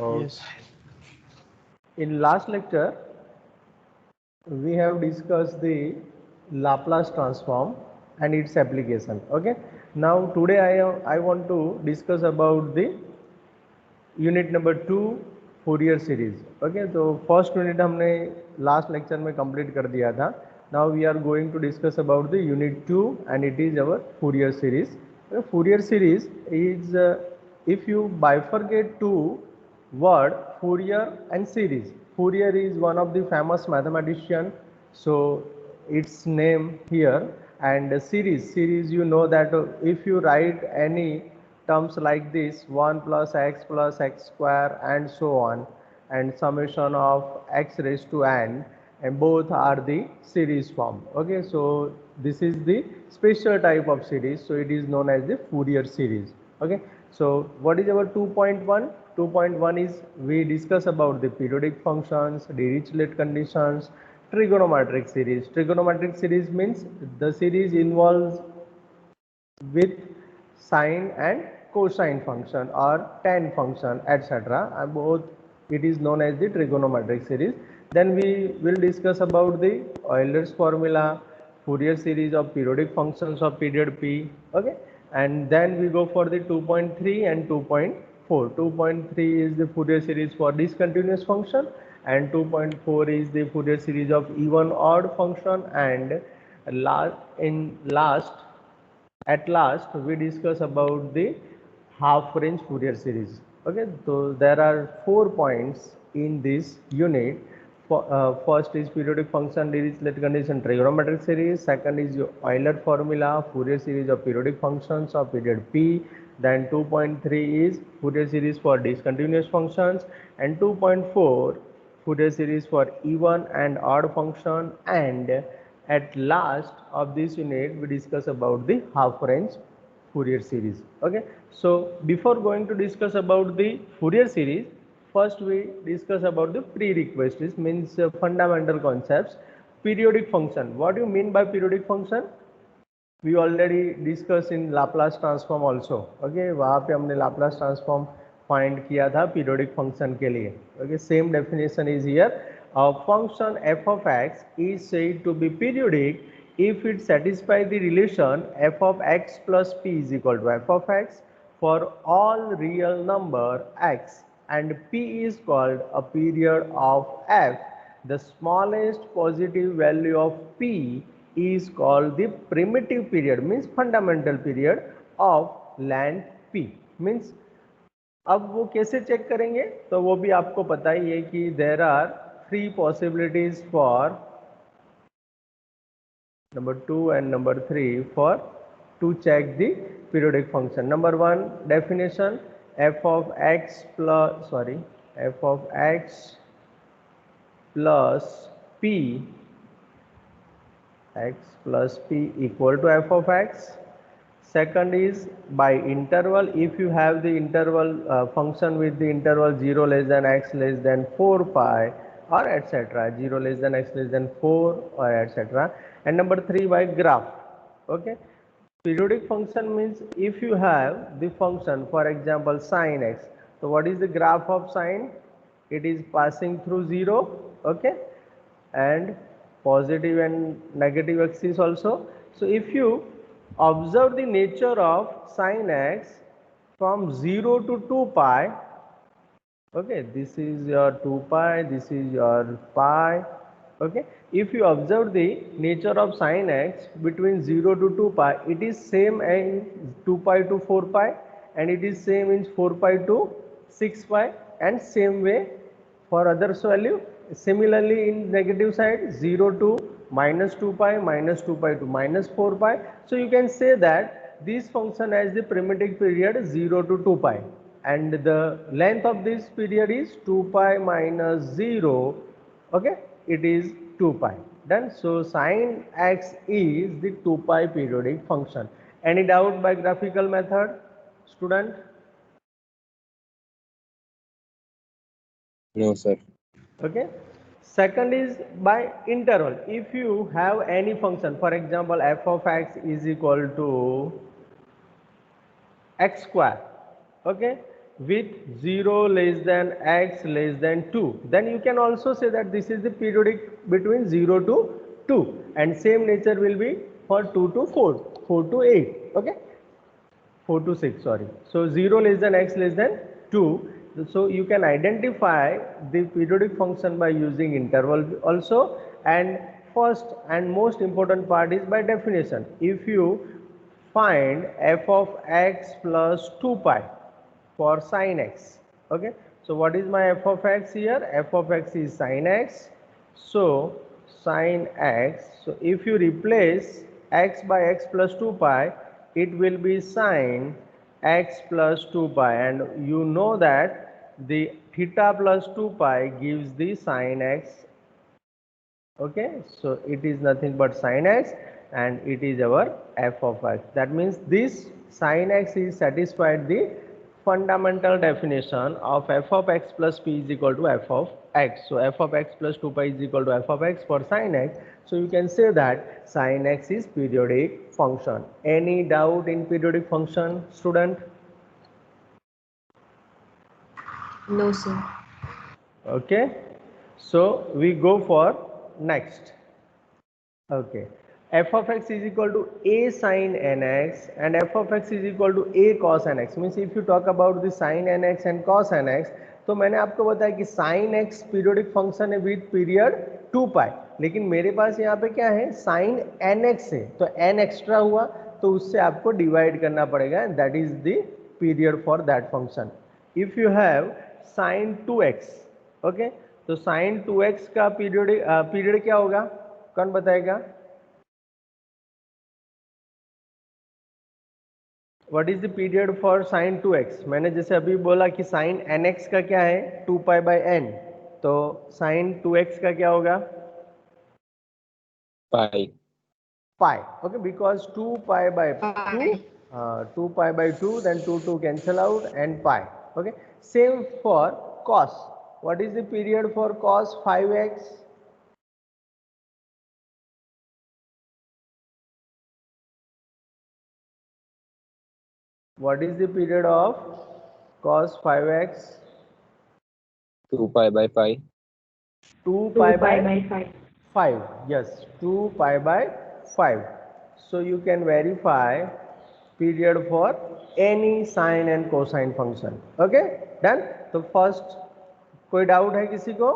Yes. In last lecture, we have discussed the Laplace transform and its application. Okay. Now today I want to discuss about the unit number 2 Fourier series. Okay, तो first unit हमने last lecture में complete कर दिया था. Now we are going to discuss about the unit 2 and it is our Fourier series. Fourier series is if you bifurcate two word Fourier and series. Fourier is one of the famous mathematician, so its name here. And series you know that if you write any terms like this 1 plus x square and so on, and summation of x raised to n, and both are the series form. Okay, so this is the special type of series, so it is known as the Fourier series. Okay, so what is our 2.1? 2.1 is we discuss about the periodic functions, Dirichlet conditions, trigonometric series. Trigonometric series means the series involves with sine and cosine function or tan function, etc. And both it is known as the trigonometric series. Then we will discuss about the Euler's formula, Fourier series of periodic functions of period p. Okay, and then we go for the 2.3 and 2.4. 2.3 is the Fourier series for discontinuous function, and 2.4 is the Fourier series of even odd function, and at last we discuss about the half range Fourier series. Okay, so there are 4 points in this unit. First is periodic function, Dirichlet condition, trigonometric series. Second is your Euler formula, Fourier series of periodic functions of period p. Then 2.3 is Fourier series for discontinuous functions, and 2.4 Fourier series for even and odd function. And at last of this unit we discuss about the half range Fourier series. Okay, so before going to discuss about the Fourier series, first we discuss about the prerequisites, means fundamental concepts. Periodic function, what do you mean by periodic function? We already discussed in Laplace transform also. Okay, वहाँ पे हमने Laplace transform find किया था periodic function के लिए. Okay, same definition is here. A function f of x is said to be periodic if it satisfies the relation f of x plus p is equal to f of x for all real number x, and p is called a period of f. The smallest positive value of p is called the primitive period, means fundamental period of length p. Means अब वो कैसे check करेंगे, तो वो भी आपको पता ही है कि there are 3 possibilities for number 2 and number 3 for to check the periodic function. Number 1 definition, f of x plus p equal to f of x. Second is by interval, if you have the interval function with the interval 0 less than x less than 4 pi or etc, 0 less than x less than 4 or etc. And number 3 by graph. Okay, periodic function means if you have the function, for example sine x, so what is the graph of sine? It is passing through 0. Okay, and positive and negative axis also. So if you observe the nature of sin x from 0 to 2 pi, okay, this is your 2 pi, this is your pi. Okay, if you observe the nature of sin x between 0 to 2 pi, it is same in 2 pi to 4 pi, and it is same in 4 pi to 6 pi, and same way for others value. Similarly in negative side, 0 to minus 2 pi, minus 2 pi to minus 4 pi. So you can say that this function has the primitive period 0 to 2 pi, and the length of this period is 2 pi minus 0. Okay, it is 2 pi. Done. So sin x is the 2 pi periodic function. Any doubt by graphical method, student? No, sir. Okay, second is by interval. If you have any function, for example f of x is equal to x square. Okay, with 0 less than x less than 2, then you can also say that this is the periodic between 0 to 2, and same nature will be for 2 to 4, 4 to 8, okay, 4 to 6, sorry. So 0 less than x less than 2. So you can identify the periodic function by using interval also. And first and most important part is by definition. If you find f of x plus 2 pi for sin x, okay, so what is my f of x here? F of x is sin x. So sin x, so if you replace x by x plus 2 pi, it will be sin x plus 2 pi, and you know that the theta plus 2 pi gives the sin x, okay, so it is nothing but sin x, and it is our f of x. That means this sin x is satisfied the fundamental definition of f of x plus p is equal to f of x. So f of x plus 2 pi is equal to f of x for sin x. So you can say that sin x is periodic function. Any doubt in periodic function, student? No, sir. Okay, so we go for next. Okay, f of x is equal to a sin nx and f of x is equal to a cos nx. Means if you talk about the sin nx and cos nx, तो मैंने आपको बताया कि sin x periodic function है with period 2 पाई, लेकिन मेरे पास यहाँ पे क्या है sin nx है, तो n एक्स्ट्रा हुआ तो उससे आपको डिवाइड करना पड़ेगा, and that is the period for that function. If you have sin 2x, okay, तो sin 2x का पीरियड क्या होगा, कौन बताएगा? What is the period for sine 2x? मैंने जैसे अभी बोला कि साइन nx का क्या है 2 पाई बाई n, तो साइन 2x का क्या होगा? Pi. Pi, okay, because 2 pi by 2, 2 pi by 2, then 2 cancel out and pi, okay. Same for cos. What is the period for cos 5x? What is the period of cos 5x? 2 pi by pi. 2 2 pi pi by by 5. 5. Yes, 2 pi by 5. So you can verify period for any sine and cosine function. Okay, done. तो first कोई doubt है किसी को?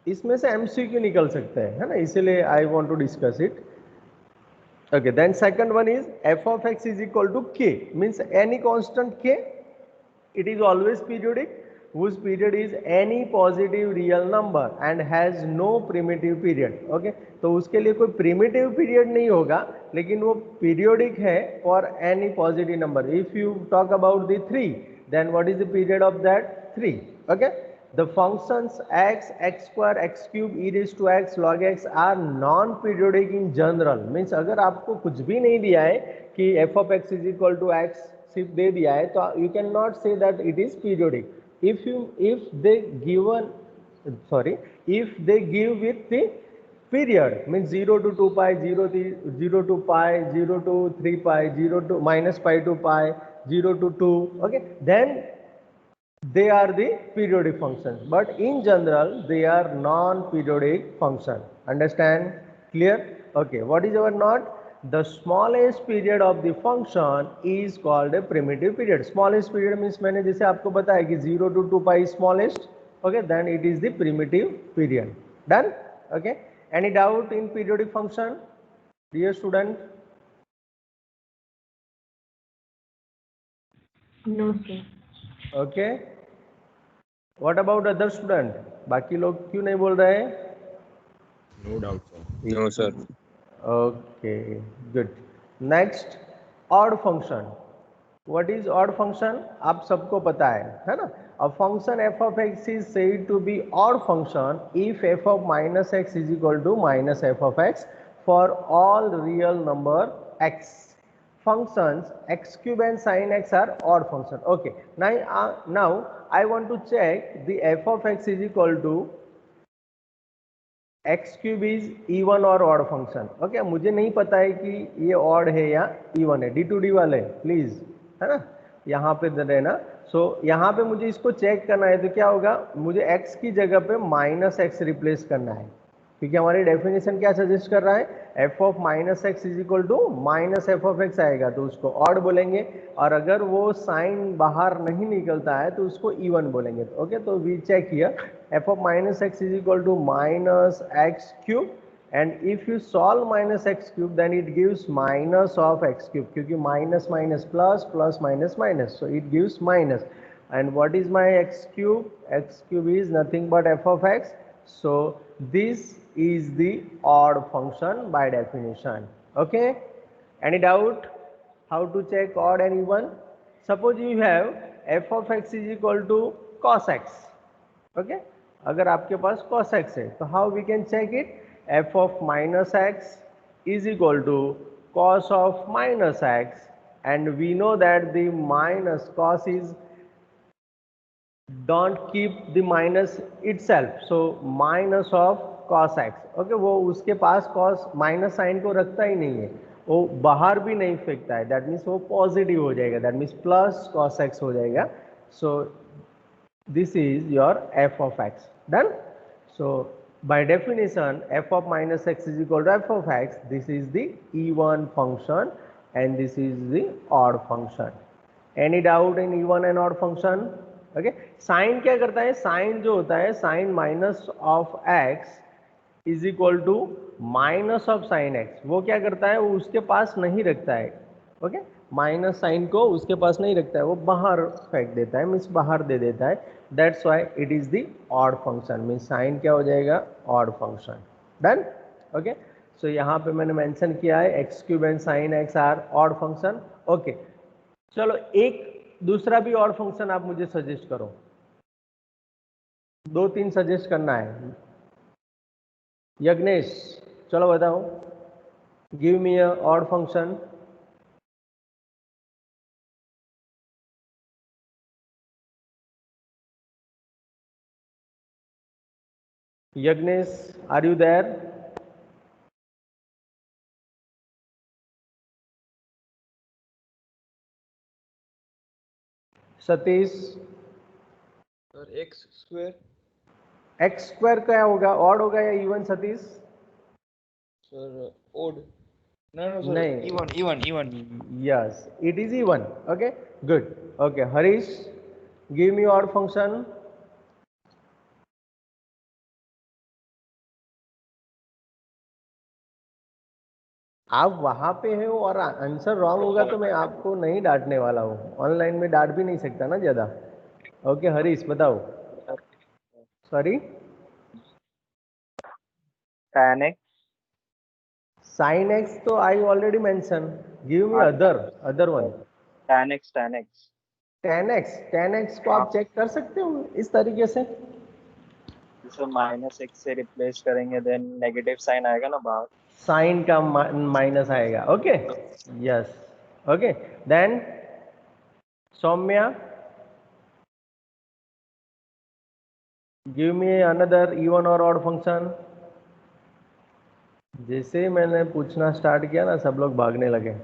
इसमें से MCQ निकल सकते हैं, है ना, इसीलिए I want to discuss it. Okay, then second one is f of x is equal to k, means any constant k, it is always periodic, whose period is any positive real number and has no primitive period. Okay, तो उसके लिए कोई primitive period नहीं होगा, लेकिन वो periodic है for any positive number. If you talk about the 3, then what is the period of that 3? Okay, the functions x, x square, x cube, e raised to x, log x are non-periodic in general. Means अगर आपको कुछ भी नहीं दिया है कि f of x is equal to x सिर्फ दे दिया है, तो you cannot say that it is periodic. If they give with the period, means 0 to 2 pi, 0 to pi, 0 to 3 pi, 0 to minus pi to pi, 0 to 2, okay, then they are the periodic functions, but in general they are non-periodic function. Understand? Clear? Okay, what is our note? The smallest period of the function is called a primitive period. Smallest period means मैंने जैसे आपको बताया कि 0 to 2 pi is smallest, okay, then it is the primitive period. Done? Okay, any doubt in periodic function, dear student? No, sir. Okay, what about other student? बाकी लोग क्यों नहीं बोल रहे हैं? No doubt, sir. No, sir. Okay, good. Next, odd function. What is odd function? आप सबको पता है ना? A function f of x is said to be odd function if f of minus x is equal to minus f of x for all real number x. Functions x cube and sin x are odd function. Okay, now I want to check the f of x is equal to x cube is even और odd function. Okay, मुझे नहीं पता है कि ये odd है या even है। D2D वाले प्लीज, है ना, यहाँ पे दे देना। सो यहाँ पे मुझे इसको चेक करना है, तो क्या होगा, मुझे x की जगह पे माइनस एक्स रिप्लेस करना है, क्योंकि हमारी डेफिनेशन क्या सजेस्ट कर रहा है, f of minus x is equal to minus F of X आएगा, तो उसको ऑड बोलेंगे। और अगर वो साइन बाहर नहीं निकलता है तो उसको इवन बोलेंगे। ओके, तो we check here f of minus x is equal to minus x cube, and if you solve minus x cube then it gives minus of x cube, क्योंकि minus minus plus, plus minus minus, so it gives minus. and what is my x cube? X cube is nothing but f of x. So this is the odd function by definition. Okay, any doubt how to check odd and even? Suppose you have f of x is equal to cos x. Okay, अगर आपके पास cos x है तो how we can check it? f of minus x is equal to cos of minus x, and we know that the minus cos is don't keep the minus itself, so minus of cos x. Okay, वो उसके पास cos minus sign को रखता ही नहीं है, वो बाहर भी नहीं फेंकता है, दैट मीन्स वो पॉजिटिव हो जाएगा, that means plus cos x हो जाएगा। सो this is your f of x done. So by definition f of minus x is equal to f of x, this is the even function and this is the odd function. Any doubt in even and odd function? Okay, sine क्या करता है, sine जो होता है, sine minus of x is equal to minus of sine X, वो क्या करता है, वो उसके पास नहीं रखता है। ओके, माइनस साइन को उसके पास नहीं रखता है, वो बाहर फेंक देता है, मीन्स बाहर दे देता है। That's why it is the odd function, means sine क्या हो जाएगा, odd function. Done. Okay, so यहाँ पे मैंने मेंशन किया है X cube and sine X are odd function. Okay, चलो एक दूसरा भी और फंक्शन आप मुझे सजेस्ट करो, 2-3 सजेस्ट करना है। यज्ञेश, चलो बताओ, give me a odd function. Yagnesh, are you there? Satish? Sir x square. X square क्या होगा, ऑड होगा या even Satish? Sir odd. No sir, नहीं, even even even. Yes it is even. Okay good. Okay Harish, give me odd function. आप वहां पे हो और आंसर रॉन्ग होगा तो मैं आपको नहीं डांटने वाला हूँ, ऑनलाइन में डांट भी नहीं सकता ना ज्यादा। ओके हरीश बताओ। Sorry, tan x, sine x तो I already mention, give me other one. tan x, tan x को आप चेक कर सकते हो इस तरीके से, जिसे माइनस एक्स से रिप्लेस करेंगे देन नेगेटिव साइन आएगा ना बाहर, साइन का माइनस आएगा। Okay yes. Okay then Saumya, give me another even और ऑड फंक्शन। जैसे मैंने पूछना स्टार्ट किया ना, सब लोग भागने लगे।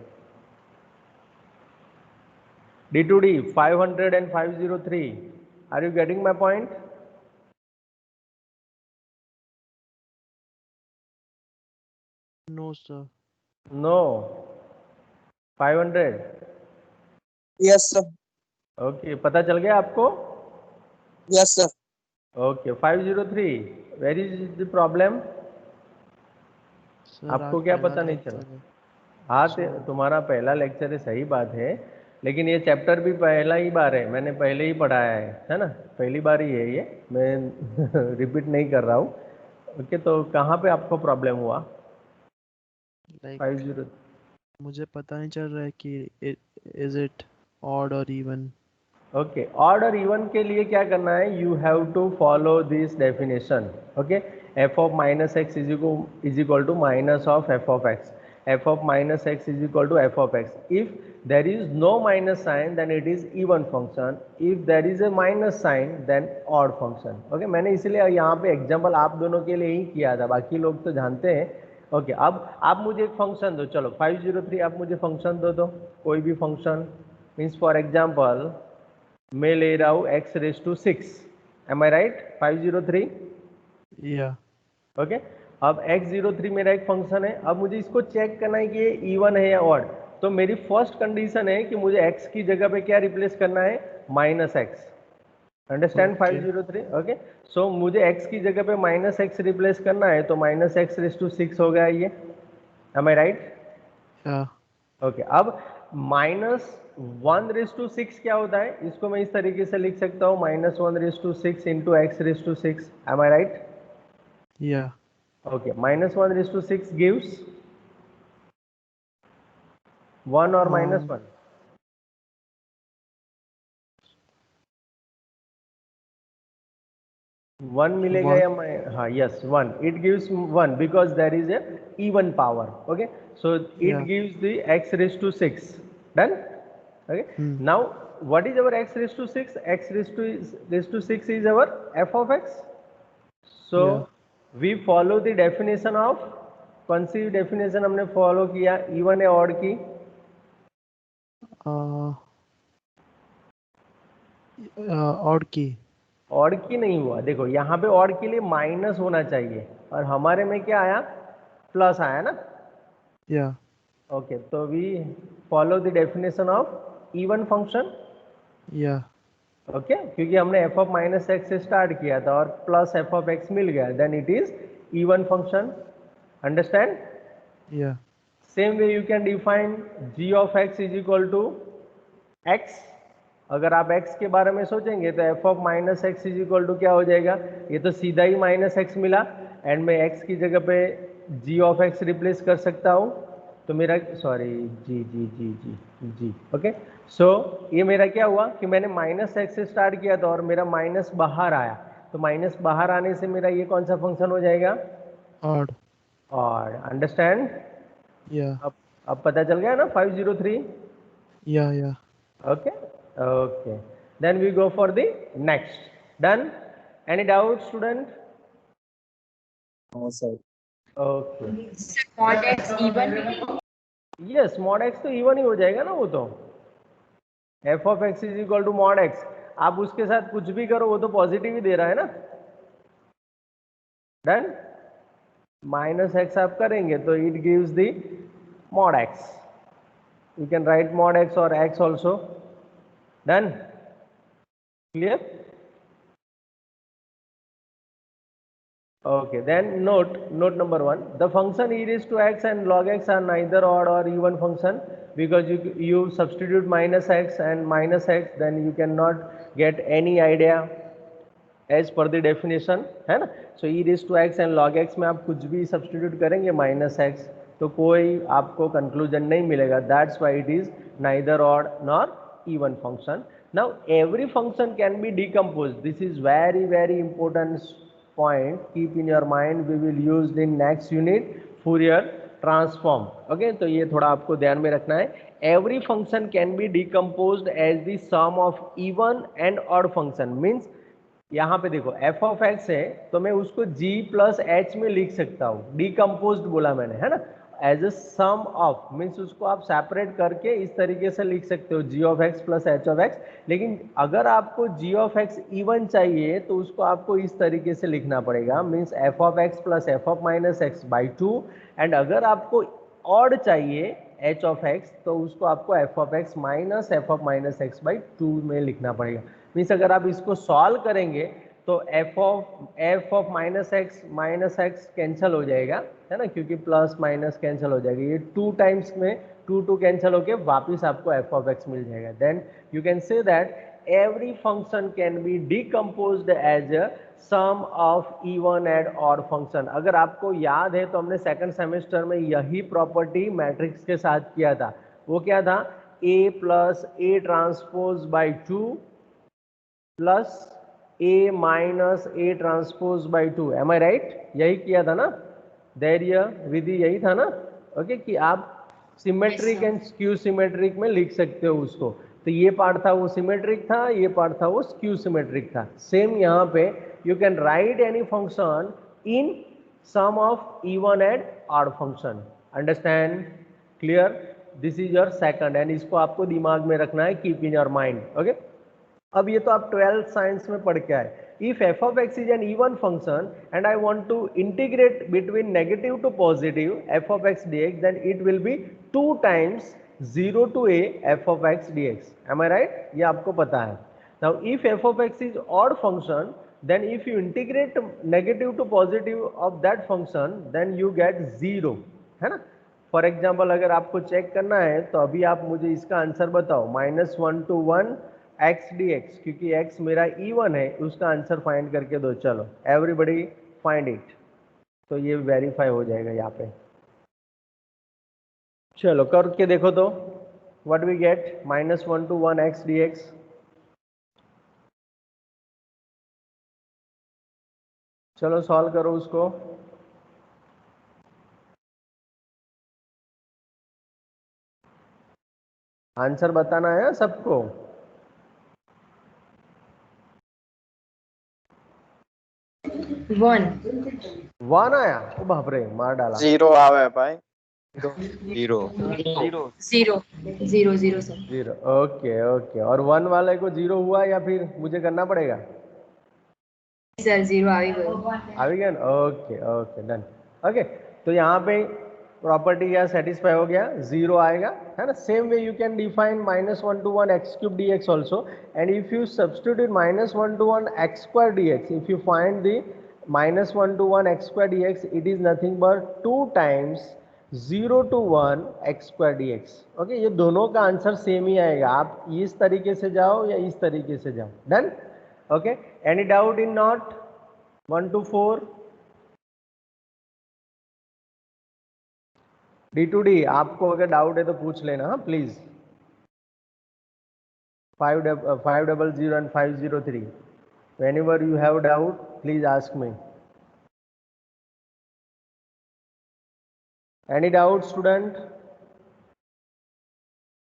D2D 500 and 503, are you getting my point? No, sir. No. 500? Yes, sir. Okay, पता चल गया आपको? Yes, sir. Okay, 503, where is the problem? Sir, आपको आज क्या पहला पता नहीं lecture चला? है। हाँ, तुम्हारा पहला लेक्चर है, सही बात है, लेकिन ये चैप्टर भी पहला ही बार है, मैंने पहले ही पढ़ाया है ना, पहली बार ही है ये, मैं रिपीट नहीं कर रहा हूँ। ओके, तो कहाँ पे आपको प्रॉब्लम हुआ? Like 50, मुझे पता नहीं चल रहा है कि is it odd or even. Okay, odd और इवन के लिए क्या करना है, you have to follow this definition. Okay, F of minus x is equal to minus of F of X. f of minus x is equal to f of x. If there is no minus sign then it is even function. If there is a minus sign then odd function. Okay, मैंने इसलिए यहाँ पे example आप दोनों के लिए ही किया था, बाकी लोग तो जानते हैं. ओके अब आप मुझे एक फंक्शन दो. चलो 503 आप मुझे फंक्शन दो कोई भी फंक्शन. मीन्स फॉर एग्जाम्पल मैं ले रहा हूँ x raise to 6. Am I right? 503. Yeah. Okay अब x03 मेरा एक फंक्शन है. अब मुझे इसको चेक करना है कि ये इवन है या ऑड. तो मेरी फर्स्ट कंडीशन है कि मुझे x की जगह पे क्या रिप्लेस करना है? Minus x. Understand? 503. Okay so मुझे x की जगह पे माइनस एक्स रिप्लेस करना है, तो माइनस एक्स रेज टू 6 हो गया ये. M I right? Yeah. Okay अब माइनस 1 रेज टू 6 क्या होता है? इसको मैं इस तरीके से लिख सकता हूँ, minus 1 raise to 6 into X raise to 6. Am I right? Yeah. Okay, minus 1 raised to 6 gives 1 or minus 1? One मिलेगा One. या हाँ yes 1. It gives 1 because there is a even power. Okay, so it Yeah. gives the x raised to 6. Done? Okay. Now what is our x raised to 6? X raised to 6 is our f of x. So Yeah. we follow the definition of, कौन सी definition हमने follow किया? Even या odd की? Odd key. Odd की नहीं हुआ. देखो यहाँ पे ऑड के लिए माइनस होना चाहिए और हमारे में क्या आया? प्लस आया ना. Yeah. ओके तो we follow the definition of even function. Yeah. Okay क्योंकि हमने एफ ऑफ माइनस एक्स से स्टार्ट किया था और प्लस एफ ऑफ एक्स मिल गया, then it is even function. Understand? Yeah. Same way you can define g of x is equal to x. अगर आप x के बारे में सोचेंगे तो f of minus x is equal to क्या हो जाएगा? ये तो सीधा ही माइनस एक्स मिला एंड मैं x की जगह पे g ऑफ x रिप्लेस कर सकता हूँ. तो मेरा सॉरी जी ओके सो ये मेरा क्या हुआ कि मैंने माइनस एक्स से स्टार्ट किया था और मेरा माइनस बाहर आया. तो माइनस बाहर आने से मेरा ये कौन सा फंक्शन हो जाएगा? Odd. और अंडरस्टैंड? Yeah. अब पता चल गया ना 503. Yeah. Yeah. Okay then we go for the next. Done? Any doubt student? No, sir. Okay Mod x even. yes mod x तो इवन ही हो जाएगा ना. वो तो f of x is equal to mod x. आप उसके साथ कुछ भी करो वो तो पॉजिटिव ही दे रहा है ना. डन? माइनस एक्स आप करेंगे तो it gives the mod x. You can write mod x or x also. Done? Clear? Okay, then note number 1. The function e raised to x and log x are neither odd or even function because you substitute minus x and minus x, then you cannot get any idea as per the definition, है ना. So e raised to x and log x में आप कुछ भी substitute करेंगे minus x तो कोई आपको conclusion नहीं मिलेगा. That's why it is neither odd nor even function. Now every function can be decomposed. This is very important point. Keep in your mind. We will use in next unit Fourier transform. Okay, तो ये थोड़ा आपको ध्यान में रखना है. Every function can be decomposed as the sum of even and odd function. Means यहाँ पे देखो f of x है तो मैं उसको g प्लस h में लिख सकता हूँ. डिकम्पोज्ड बोला मैंने, है ना. As a sum of means उसको आप सेपरेट करके इस तरीके से लिख सकते हो g of x plus h of x. लेकिन अगर आपको g ऑफ x इवन चाहिए तो उसको आपको इस तरीके से लिखना पड़ेगा. Means f of x plus f of minus x by 2. And अगर आपको ऑड चाहिए h ऑफ x तो उसको आपको f of x minus f of minus x by 2 में लिखना पड़ेगा. मीन्स अगर आप इसको सॉल्व करेंगे तो f of minus x cancel हो जाएगा, है ना, क्योंकि प्लस माइनस कैंसिल हो जाएगा. ये 2 टाइम्स में 2 कैंसिल होके वापिस आपको f ऑफ x मिल जाएगा. Then you can say that every function can be decomposed as a sum of even and odd function. अगर आपको याद है तो हमने सेकंड सेमेस्टर में यही प्रॉपर्टी मैट्रिक्स के साथ किया था. वो क्या था? a plus a transpose by 2 plus a minus a transpose by 2. Am I right? यही किया था ना. धैर्य विधि यही था ना. ओके, कि आप सिमेट्रिक एंड स्क्यू सिमेट्रिक में लिख सकते हो उसको। तो ये पार्ट था वो सिमेट्रिक था, ये पार्ट था वो स्क्यू सिमेट्रिक था। सेम यहाँ पे you can write any function in sum of even and odd function. Understand? Clear? This is your second, and इसको आपको दिमाग में रखना है, keep in your mind. Okay, अब ये तो आप 12th साइंस में पढ़ के आए। If f of x is an even function and I want to integrate between negative to positive f of x d x, then it will be 2 times 0 to a f of x dx. Am I right? ये आपको पता है। Now if f of x is odd function, then if you integrate negative to positive of that function, then you get 0, है ना? For example अगर आपको check करना है तो अभी आप मुझे इसका आंसर बताओ, -1 to 1 x dx, क्योंकि x मेरा इवन है, उसका आंसर फाइंड करके दो। चलो एवरीबडी फाइंड इट। तो ये वेरीफाई हो जाएगा यहाँ पे। चलो करके देखो तो, what we get, -1 to 1 x dx। चलो सॉल्व करो उसको। आंसर बताना है सबको। 1 आया? ओ बाप रे, मार डाला। 0 आवे भाई। 0 0 सर। 0, okay okay. और 1 वाले को 0 हुआ या फिर मुझे करना पड़ेगा? सर 0 आ गया। आ गया ना? Okay okay, done. ओके, तो यहाँ पे प्रॉपर्टी क्या सेटिस्फाई हो गया, 0 आएगा, है ना। Same way you can define -1 to 1 x cube dx also, and if you substitute -1 to 1 x square dx, if you find the -1 to 1 x square dx, it is nothing but 2 times 0 to 1 x square dx। Okay, ये दोनों का answer same ही आएगा, आप इस तरीके से जाओ या इस तरीके से जाओ। Done? Okay, any doubt in not 1 to 4? D2D, आपको अगर डाउट है तो पूछ लेना, हाँ please. 500 and 503, whenever you have doubt please ask me. Any doubt student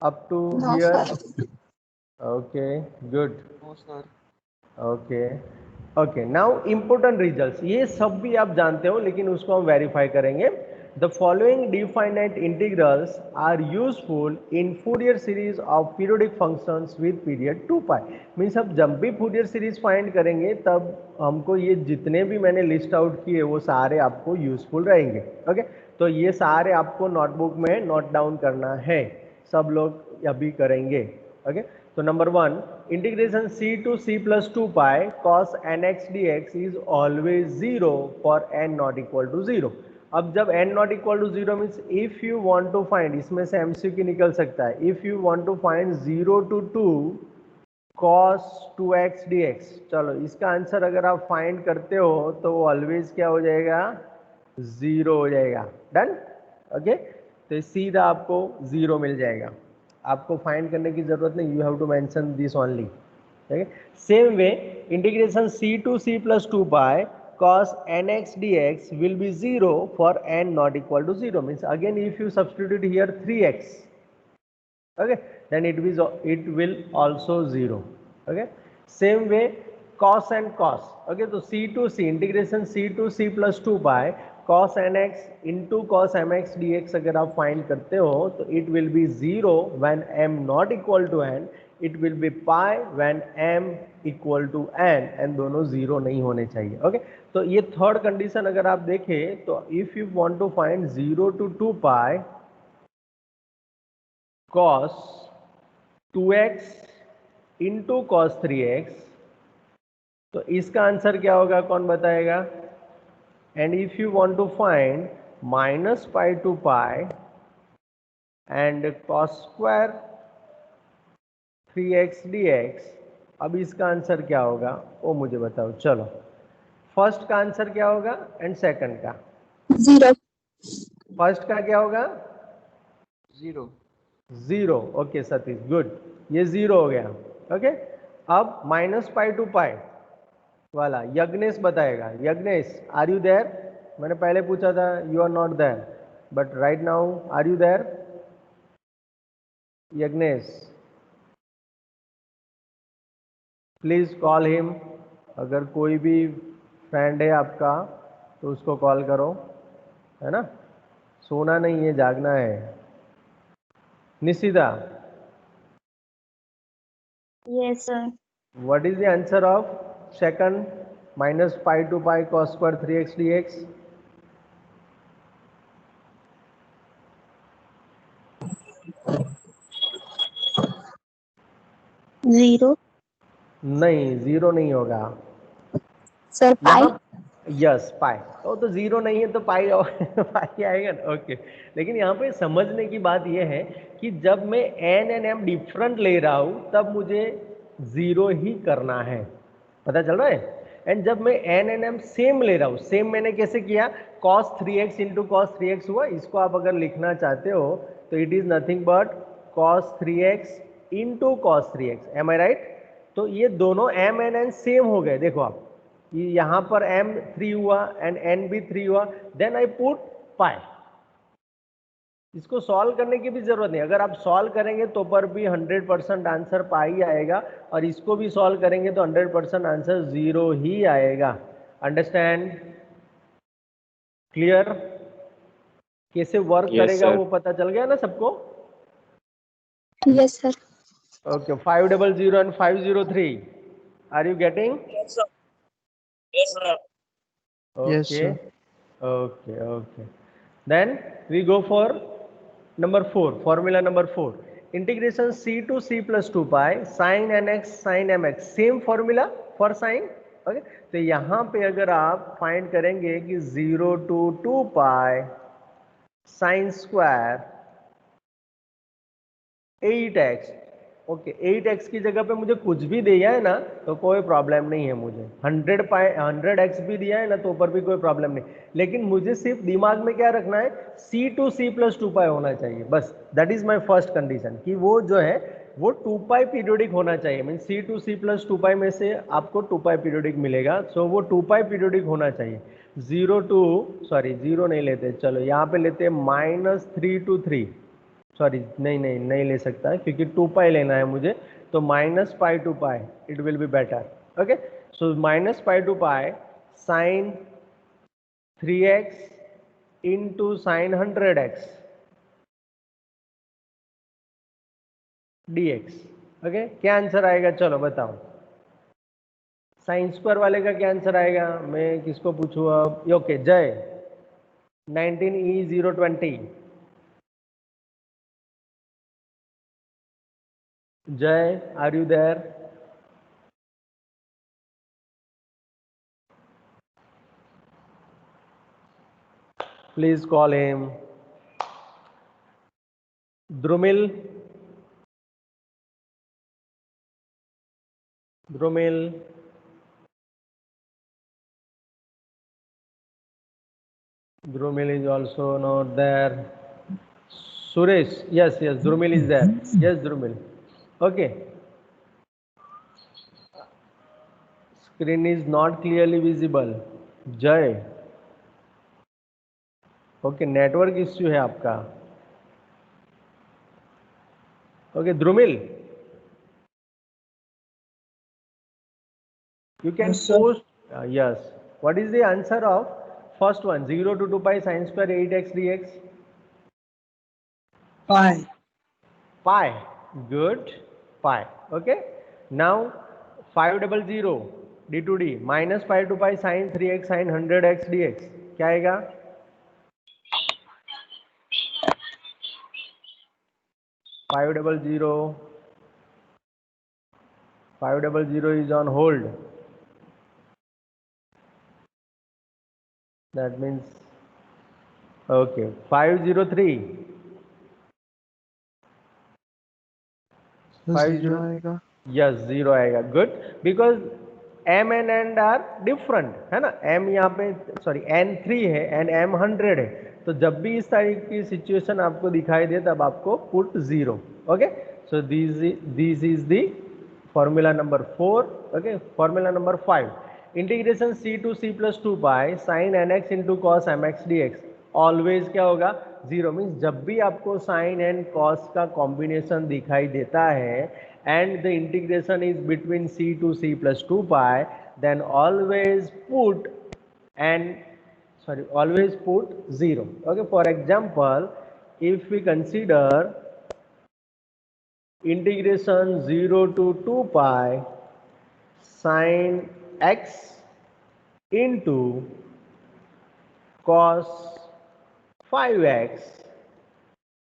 up to here? Okay, good. No, sir. Okay okay, now important results, ये सब भी आप जानते हो लेकिन उसको हम वेरीफाई करेंगे। The following definite integrals are useful in Fourier series of periodic functions with period 2 pi. Means अब जब भी फूरियर सीरीज फाइंड करेंगे तब हमको ये जितने भी मैंने लिस्ट आउट किए वो सारे आपको यूजफुल रहेंगे। ओके, तो ये सारे आपको नोटबुक में नोट डाउन करना है, सब लोग अभी करेंगे। ओके, तो number 1, integration c to c plus 2 pi cos nx dx is always 0 for n not equal to 0। अब जब n not equal to 0 means if you want to find, इसमें से MCQ निकल सकता है, if you want to find 0 to 2 cos 2x dx, चलो इसका answer अगर आप फाइंड करते हो तो वो ऑलवेज क्या हो जाएगा, 0 हो जाएगा। डन? ओके, तो सीधा आपको 0 मिल जाएगा, आपको फाइंड करने की जरूरत नहीं, you have to mention this only. Same way integration c to c plus 2 pi cos nx dx will be 0 for n not equal to 0, means again if you substitute here 3x, okay, then it will also 0। okay, same way cos and cos, okay, तो c to c integration c to c plus 2 pi cos nx into cos mx dx अगर आप find करते हो तो it will be 0 when m not equal to n, it will be pi when m equal to n, and दोनों 0 नहीं होने चाहिए। Okay, तो ये थर्ड कंडीशन अगर आप देखें तो if you want to find 0 to 2 pi cos 2x into cos 3x, तो इसका आंसर क्या होगा, कौन बताएगा? And if you want to find -pi to pi and cos square 3x dx, अब इसका आंसर क्या होगा वो मुझे बताओ। चलो फर्स्ट का आंसर क्या होगा एंड सेकंड का? 0। फर्स्ट का क्या होगा? 0। 0। ओके सतीश, गुड, ये 0 हो गया। ओके, अब -pi to pi वाला यज्ञेश बताएगा। Yagnesh, are you there? मैंने पहले पूछा था, you are not there. but right now are you there? Yagnesh, please call him. अगर कोई भी फ्रेंड है आपका तो उसको कॉल करो, है ना। सोना नहीं है, जागना है। Nishida, Yes, sir. What is the answer of second? Minus pi to pi cos square 3x dx। 0. नहीं, जीरो नहीं होगा Sir, pi. यहाँ। यस, पाई। तो जीरो नहीं है तो पाई पाई आएगा ना। ओके, लेकिन यहाँ पे समझने की बात यह है कि जब मैं एन एंड एम डिफरेंट ले रहा हूं तब मुझे जीरो ही करना है, पता चल रहा है। एंड जब मैं एन एंड एम सेम ले रहा हूं, सेम मैंने कैसे किया, cos 3x into cos 3x हुआ। इसको आप अगर लिखना चाहते हो तो it is nothing but cos 3x into cos 3x। Am I right? तो ये दोनों m एंड n सेम हो गए। देखो आप, ये यहां पर m 3 हुआ एंड n भी 3 हुआ, देन आई पुट पाई। इसको सॉल्व करने की भी जरूरत नहीं, अगर आप सॉल्व करेंगे तो पर भी 100% आंसर पाई आएगा, और इसको भी सॉल्व करेंगे तो 100% आंसर जीरो ही आएगा। अंडरस्टैंड? क्लियर? कैसे वर्क Yes, करेगा sir. वो पता चल गया ना सबको? Yes, sir. Okay, 500 and 503, are you getting? Yes, sir. Yes, sir. Yes, Okay, sir. okay, okay. Then we go for number 4, formula number 4. Integration c to c plus 2 pi sin nx sin mx, same formula for sine. Okay, तो यहाँ पे अगर आप find करेंगे कि 0 to 2 pi sine square 8x, okay, 8x की जगह पे मुझे कुछ भी दिया है ना तो कोई प्रॉब्लम नहीं है। मुझे 100x भी दिया है ना तो ऊपर भी कोई प्रॉब्लम नहीं, लेकिन मुझे सिर्फ दिमाग में क्या रखना है, c टू c प्लस 2 पाई होना चाहिए बस। That is my first condition कि वो जो है वो 2 पाई पीरियोडिक होना चाहिए। Mean c to c plus 2 pi में से आपको 2 पाई पीरियोडिक मिलेगा, सो वो 2 पाई पीरियोडिक होना चाहिए। 0 नहीं लेते, चलो यहाँ पे लेते हैं -3 to 3। सॉरी, नहीं ले सकता है क्योंकि 2 पाई लेना है मुझे, तो -pi to pi it will be better. Okay, so -pi to pi sine 3x into sine 100x dx। Okay, क्या आंसर आएगा, चलो बताओ। साइन स्क्वायर वाले का क्या आंसर आएगा, मैं किसको पूछूं अब? Okay, Jay 19E020। Jay, are you there? Please call him. Drumil, Drumil, Drumil is also not there. Suresh, yes, Drumil is there. Yes, Drumil. Okay. Screen is not clearly visible. Jay. Okay, network issue है आपका। Okay, Drumil. You can Yes, sir. post. Yes. What is the answer of first one? 0 to 2 pi sin square 8x dx. Pi. Pi. Good. Pi. Okay. Now 500 d to d minus pi to pi sin 3x sin 100x dx क्या आएगा? Five double zero is on hold. That means okay. 503. 0 आएगा। Yes, 0 आएगा। Good, because m and n are different, है ना। m यहाँ पे sorry n3 है and m 100 है, तो जब भी इस तरह की सिचुएशन आपको दिखाई दे तब आपको put 0। Okay, so this is the formula number 4। Okay, formula number 5, integration c to c plus 2 pi sine nx into cos mx dx। Always क्या होगा, जीरो मीन्स जब भी आपको साइन एंड कॉस का कॉम्बिनेशन दिखाई देता है and the integration is between c to c plus 2 pi, then always put zero. Okay, for example, if we consider integration 0 to 2 pi sin x into cos 5x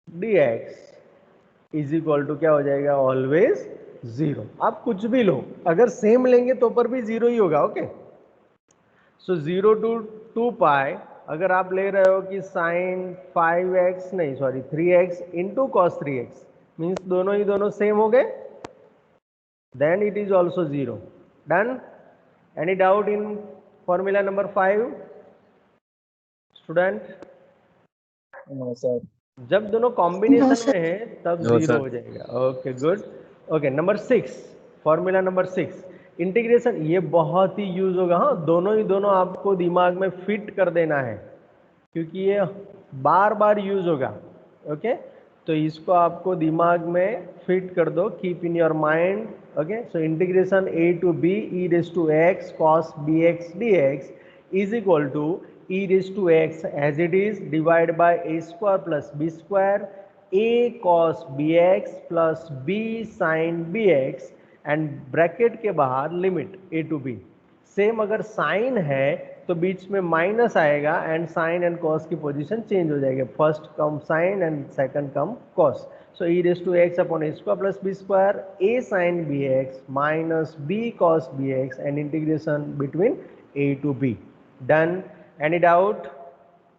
dx is equal to क्या हो जाएगा, always zero. आप कुछ भी लो, अगर same लेंगे तो पर भी जीरो ही होगा. ओके, सो 0 to 2 पाई अगर आप ले रहे हो कि साइन 5x नहीं sorry 3x into cos 3x means दोनों ही दोनों सेम हो गए, then it is also zero. Done. Any doubt in formula number 5 student? No sir. जब दोनों No, कॉम्बिनेशन sir. में है तब No, जीरो sir. हो जाएगा. Okay good. Okay number 6, formula number 6 integration. ये बहुत ही यूज होगा. हाँ, दोनों ही दोनों आपको दिमाग में फिट कर देना है क्योंकि ये बार बार यूज होगा. ओके, तो इसको आपको दिमाग में फिट कर दो. Keep in your mind. Okay, so integration a to b e raised to x cos bx dx is equal to e raised to x as it is divided by a square plus b square a cos bx plus b sin bx and bracket के बाहर limit a to b. Same अगर sine है तो बीच में minus आएगा and sine and cos की position change हो जाएगी. First come sine and second come cos. So e raised to x upon a square plus b square a sin bx minus b cos bx and integration between a to b. Done. Any doubt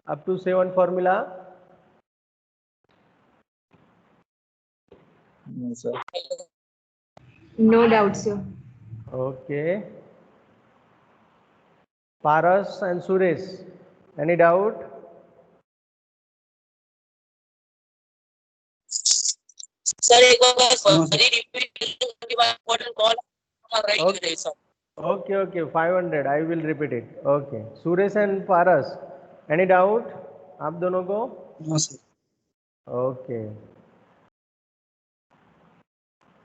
up to 7 formula? No sir. No doubt, sir. Okay. Paras and Suresh, any doubt? Sir एक बार sorry repeat important call right है sir. Okay, okay, 500. I will repeat it. Okay. Suresh and Paras, any doubt? आप दोनों को? No sir. Okay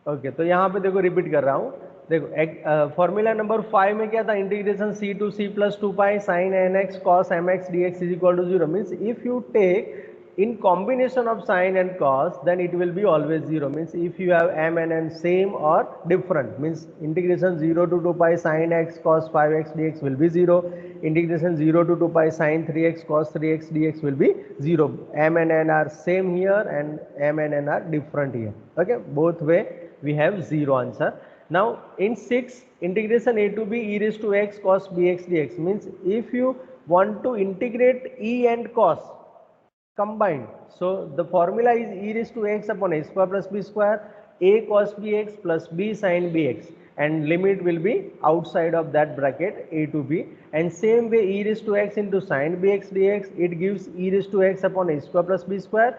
okay, तो यहाँ पे देखो रिपीट कर रहा हूँ. देखो फॉर्मूला नंबर 5 में क्या था, integration c to c plus 2 pi sin nx cos mx dx is equal to 0. Means if you take in combination of sin and cos then it will be always 0. means if you have m and n same or different means integration 0 to 2 pi sin x cos 5x dx will be 0. Integration 0 to 2 pi sin 3x cos 3x dx will be 0. m and n are same here and m and n are different here. Okay, both way we have 0 answer. Now in 6 integration a to b e raised to x cos bx dx means if you want to integrate e and cos combined. So the formula is e raised to x upon a square plus b square a cos bx plus b sin bx and limit will be outside of that bracket a to b. And same way e raised to x into sin bx dx it gives e raised to x upon a square plus b square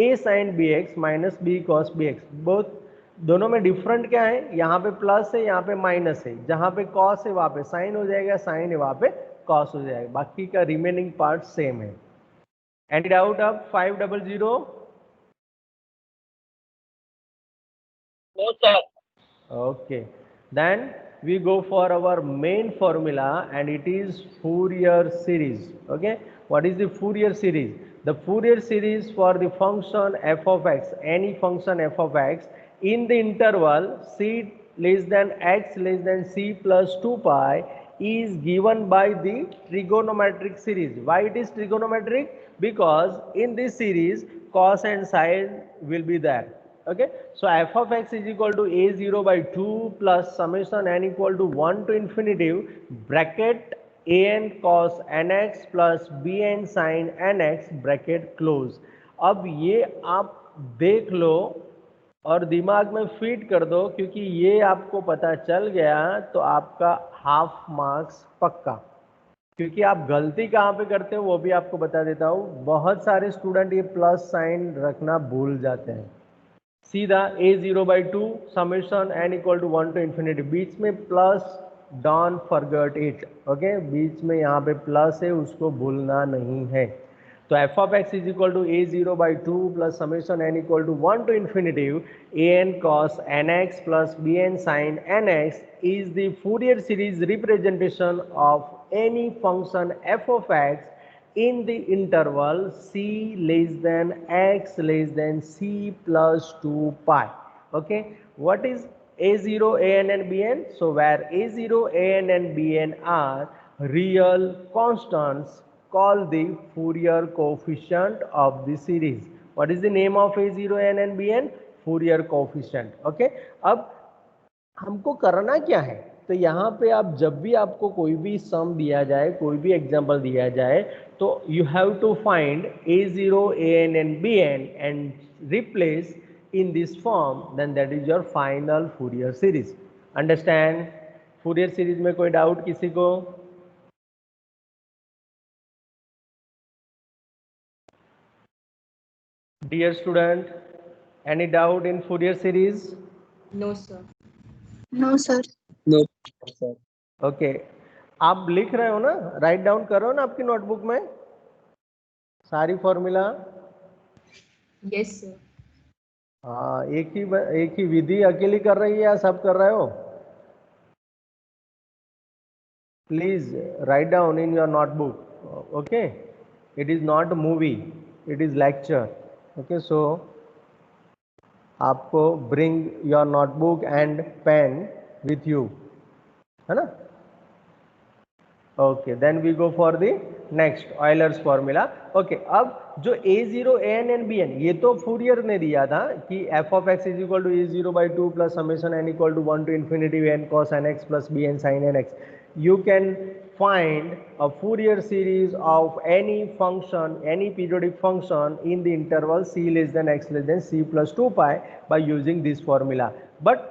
a sin bx minus b cos bx. both दोनों में different क्या है, यहाँ पे plus है यहाँ पे minus है, जहाँ पे कॉस है वहाँ पे साइन हो जाएगा, साइन है वहाँ पे कॉस हो जाएगा, बाकी का रिमेनिंग पार्ट सेम है. Any doubt of 500? No sir. Okay, then we go for our main formula and it is Fourier series. Okay, what is the Fourier series? The Fourier series for the function f of x, any function f of x in the interval c less than x less than c plus 2 pi is given by the trigonometric series. Why it is trigonometric? Because in this series cos and sin will be there. Okay, so f of x is equal to a0 by 2 plus summation n equal to 1 to infinity bracket a n cos nx plus b n sin nx bracket close. अब ये आप देख लो और दिमाग में fit कर दो, क्योंकि ये आपको पता चल गया तो आपका हाफ मार्क्स पक्का. क्योंकि आप गलती कहाँ पे करते हो वो भी आपको बता देता हूँ. बहुत सारे स्टूडेंट ये प्लस साइन रखना भूल जाते हैं. सीधा a0 by 2 summation n equal to 1 to infinity, बीच में plus don't forget it. Okay, बीच में यहाँ पे प्लस है उसको भूलना नहीं है. तो f of x is equal to a0 by 2 plus summation n equal to 1 to infinitive an cos nx plus bn sin nx is the Fourier series representation of any function f of x in the interval c less than x less than c plus 2 pi. Okay, what is a0, an and bn? So where a0, an and bn are real constants, call the Fourier coefficient of the series. What is the name of a0, n and bn? Fourier coefficient. Okay, अब हमको करना क्या है, तो यहाँ पे आप जब भी आपको कोई भी सम दिया जाए, कोई भी एग्जांपल दिया जाए, तो you have to find a0, an and bn and replace in this form, then that is your final Fourier series. Understand? Fourier series में कोई डाउट किसी को? Dear student, any doubt in Fourier series? No, sir. No, sir. No. Okay, आप लिख रहे हो ना, write down कर रहे हो ना आपकी नोटबुक में सारी फॉर्मूला? Yes, sir. हाँ, एक ही विधि अकेली कर रही है या सब कर रहे हो? Please write down in your notebook. Okay, it is not movie, it is lecture. Okay, so आपको bring your notebook and pen with you, है ना? Okay, then we go for the next Euler's formula. Okay, अब जो a0, an and bn ये तो Fourier ने दिया था कि f of x is equal to a0 by 2 plus summation n equal to 1 to infinity n cos nx plus bn sin nx. You can find a Fourier series of any function, any periodic function in the interval c less than x less than c plus 2 pi by using this formula. But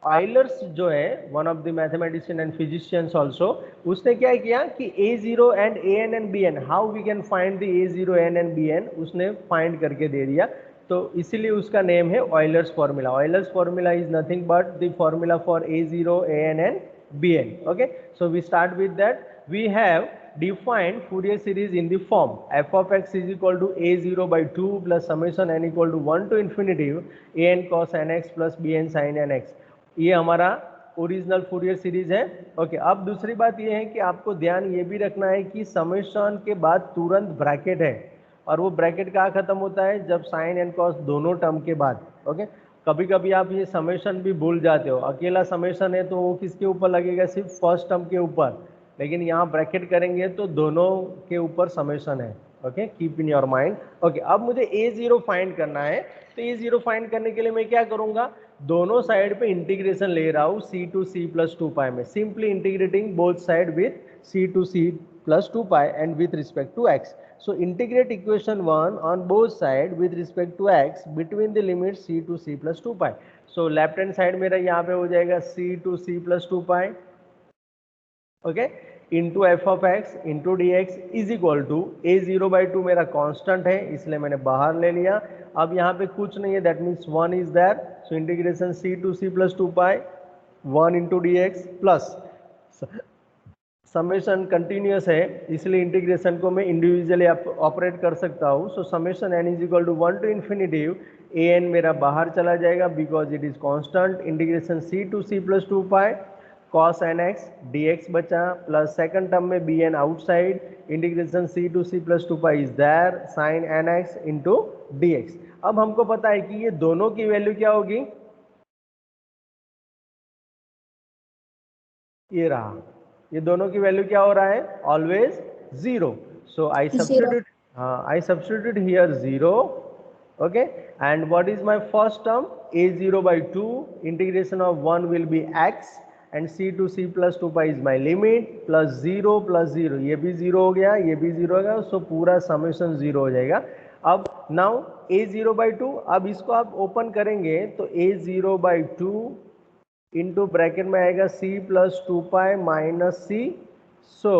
Eulers जो है, one of the mathematician and physicians also, उसने क्या किया कि a0 and an and bn, how we can find the a0, an and bn, उसने find करके दे दिया. तो इसीलिए उसका नेम है Eulers formula. Eulers formula is nothing but the formula for a0, an and bn. Okay, so we start with that. We have defined Fourier series in the form f of x is equal to a0 by 2 plus summation n equal to 1 to infinity an cos nx plus bn sin nx. ये हमारा original Fourier series है. Okay, अब दूसरी बात ये है कि आपको ध्यान ये भी रखना है कि समेशन के बाद तुरंत ब्रैकेट है, और वो ब्रैकेट कहाँ खत्म होता है? जब साइन एंड कॉस दोनों टर्म के बाद. ओके, कभी कभी आप ये समेशन भी भूल जाते हो. अकेला समेशन है तो वो किसके ऊपर लगेगा? सिर्फ फर्स्ट टर्म के ऊपर. लेकिन यहाँ ब्रैकेट करेंगे तो दोनों के ऊपर समेशन है. Okay, keep in your mind. Okay, अब मुझे a0 फाइंड करना है. तो a0 फाइंड करने के लिए मैं क्या करूँगा? दोनों साइड पे इंटीग्रेशन ले रहा हूँ c to c plus 2 pi में. Simply integrating both side with c to c plus 2 pi and with respect to x. So integrate equation 1 on both side with respect to x between the limits c to c plus 2 pi. So left hand side मेरा यहाँ पे हो जाएगा c to c plus 2 pi. Okay, into f of x into d x is equal to a0 by 2 मेरा constant है, इसलिए मैंने बाहर ले लिया. अब यहाँ पे कुछ नहीं है, that means 1 is there. So integration c to c plus 2 pi 1 into d x plus summation continuous है, इसलिए इंटीग्रेशन को मैं इंडिविजुअली ऑपरेट कर सकता हूँ. So summation n is equal to 1 to infinity an मेरा बाहर चला जाएगा because it is constant. Integration c to c plus 2 pi cos nx dx बचा प्लस सेकंड टर्म में bn outside. Integration c to c plus 2 pi is there sin nx into dx. अब हमको पता है कि ये दोनों की वैल्यू क्या होगी? ये रहा, ये दोनों की वैल्यू क्या हो रहा है? Always 0. So I substitute, I substitute here 0. Okay, and what is my first term? a0 by 2 integration of 1 will be x and c to c plus 2 pi is my limit plus 0 plus 0, ये भी 0 हो गया, ये भी 0 हो गया. सो पूरा summation 0 हो जाएगा. अब नाउ a0 by 2, अब इसको आप ओपन करेंगे तो a0 by 2 इंटू ब्रैकेट में आएगा c plus 2 pi minus c. So